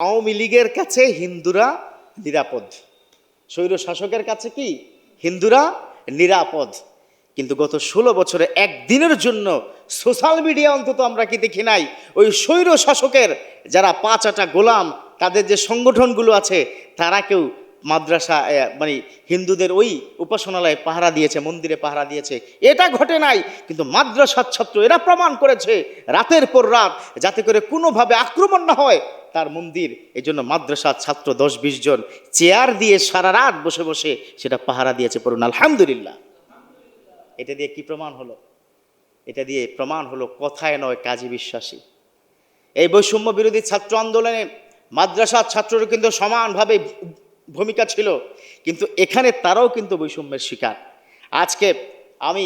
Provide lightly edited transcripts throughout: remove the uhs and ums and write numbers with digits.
আওয়ামী লীগের কাছে হিন্দুরা নিরাপদ, স্বৈর শাসকের কাছে কি হিন্দুরা নিরাপদ। কিন্তু গত 16 বছরে একদিনের জন্য সোশ্যাল মিডিয়া অন্তত আমরা কি দেখি নাই ওই স্বৈর শাসকের যারা 5 আটা গোলাম, তাদের যে সংগঠনগুলো আছে, তারা কেউ মাদ্রাসা মানে হিন্দুদের ওই উপাসনালয়ে পাহারা দিয়েছে, মন্দিরে পাহারা দিয়েছে, এটা ঘটে নাই। কিন্তু মাদ্রাসার ছাত্র এরা প্রমাণ করেছে রাতের পর রাত যাতে করে কোনোভাবে আক্রমণ না হয় তার মন্দির। এই জন্য মাদ্রাসার ছাত্র 10-20 জন চেয়ার দিয়ে সারা রাত বসে বসে সেটা পাহারা দিয়েছে, পড়ুন আলহামদুলিল্লাহ। এটা দিয়ে কি প্রমাণ হলো? এটা দিয়ে প্রমাণ হলো কথায় নয় কাজে বিশ্বাসী। এই বৈষম্য বিরোধী ছাত্র আন্দোলনে মাদ্রাসার ছাত্ররা কিন্তু সমানভাবে ভূমিকা ছিল, কিন্তু এখানে তারাও কিন্তু বৈষম্যের শিকার। আজকে আমি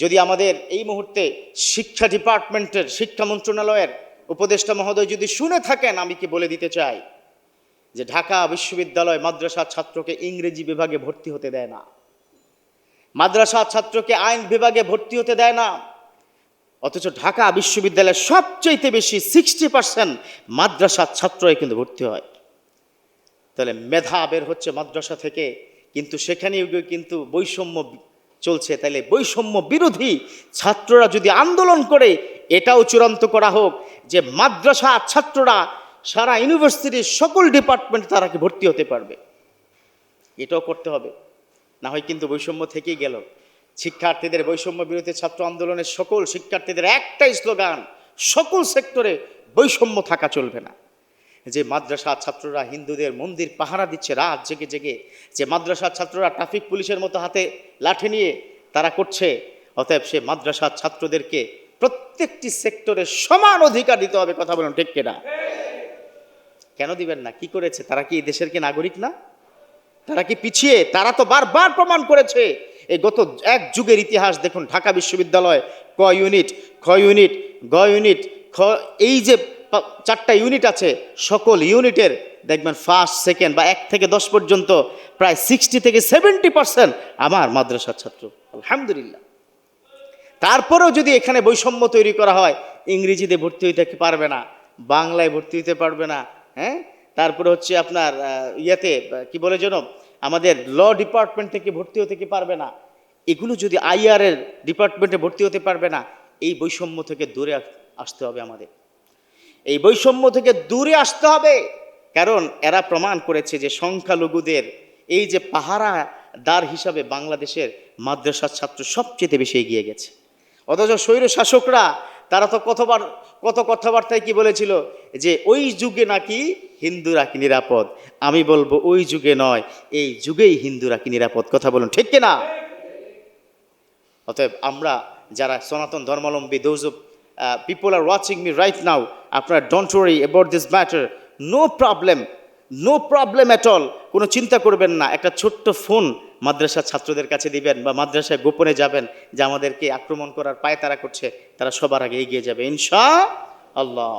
যদি আমাদের এই মুহূর্তে শিক্ষা ডিপার্টমেন্টের, শিক্ষা মন্ত্রণালয়ের উপদেষ্টা মহোদয় যদি শুনে থাকেন, আমি কি বলে দিতে চাই যে ঢাকা বিশ্ববিদ্যালয় মাদ্রাসার ছাত্রকে ইংরেজি বিভাগে ভর্তি হতে দেয় না, মাদ্রাসার ছাত্রকে আইন বিভাগে ভর্তি হতে দেয় না। অথচ ঢাকা বিশ্ববিদ্যালয়ের সবচেয়ে বেশি 60% মাদ্রাসার ছাত্রই কিন্তু ভর্তি হয়। তাহলে মেধা বের হচ্ছে মাদ্রাসা থেকে, কিন্তু সেখানেও কিন্তু বৈষম্য চলছে। তাহলে বৈষম্য বিরোধী ছাত্ররা যদি আন্দোলন করে, এটাও চূড়ান্ত করা হোক যে মাদ্রাসা ছাত্ররা সারা ইউনিভার্সিটির সকল ডিপার্টমেন্ট তারা কি ভর্তি হতে পারবে, এটাও করতে হবে। না হয় কিন্তু বৈষম্য থেকেই গেল। শিক্ষার্থীদের বৈষম্য বিরোধী ছাত্র আন্দোলনের সকল শিক্ষার্থীদের একটাই স্লোগান, সকল সেক্টরে বৈষম্য থাকা চলবে না। যে মাদ্রাসা ছাত্ররা হিন্দুদের মন্দির পাহারা দিচ্ছে রাত জেগে জেগে, যে মাদ্রাসার ছাত্ররা ট্রাফিক পুলিশের মতো হাতে লাঠি নিয়ে তারা করছে, অতএব সে মাদ্রাসার ছাত্রদেরকে প্রত্যেকটি সেক্টরে সমান অধিকার দিতে হবে। কথা বলুন ঠিক কিনা? কেন দিবেন না? কি করেছে তারা? কি এই দেশের কি নাগরিক না? তারা কি পিছিয়ে? তারা তো বারবার প্রমাণ করেছে। এই গত 1 যুগের ইতিহাস দেখুন, ঢাকা বিশ্ববিদ্যালয় ক ইউনিট, খ ইউনিট, গ ইউনিট, এই যে 4টা ইউনিট আছে, সকল ইউনিটের দেখবেন ফার্স্ট, সেকেন্ড বা 1 থেকে 10 পর্যন্ত প্রায় 60 থেকে 70% আমার মাদ্রাসার ছাত্র, আলহামদুলিল্লাহ। তারপরেও যদি এখানে বৈষম্য তৈরি করা হয়, ইংরেজিতে ভর্তি হইতে পারবে না, বাংলায় ভর্তি হতে পারবে না, হ্যাঁ, তারপরে হচ্ছে আপনার ইয়েতে কি বলে যেন আমাদের ল ডিপার্টমেন্ট থেকে ভর্তি হতে কি পারবে না, এগুলো যদি আইআর এর ডিপার্টমেন্টে ভর্তি হতে পারবে না। এই বৈষম্য থেকে দূরে আসতে হবে আমাদের, এই বৈষম্য থেকে দূরে আসতে হবে। কারণ এরা প্রমাণ করেছে যে সংখ্যালঘুদের এই যে পাহারাদার হিসাবে বাংলাদেশের মাদ্রাসার ছাত্র সবচেয়ে বেশি এগিয়ে গেছে। অথচ স্বৈর শাসকরা তারা তো কত কথাবার্তায় কি বলেছিল যে ওই যুগে নাকি হিন্দুরা কি নিরাপদ। আমি বলবো ওই যুগে নয়, এই যুগেই হিন্দুরা কি নিরাপদ। কথা বলুন ঠিক কিনা? অতএব আমরা যারা সনাতন ধর্মাবলম্বী, those of people are watching me right now, আপনারা don't worry about this matter, no problem at all. কোনো চিন্তা করবেন না। একটা ছোট্ট ফোন মাদ্রাসার ছাত্রদের কাছে দিবেন বা মাদ্রাসায় গোপনে যাবেন, যে আমাদেরকে আক্রমণ করার পায় তারা করছে, তারা সবার আগে এগিয়ে যাবে ইনশাআল্লাহ।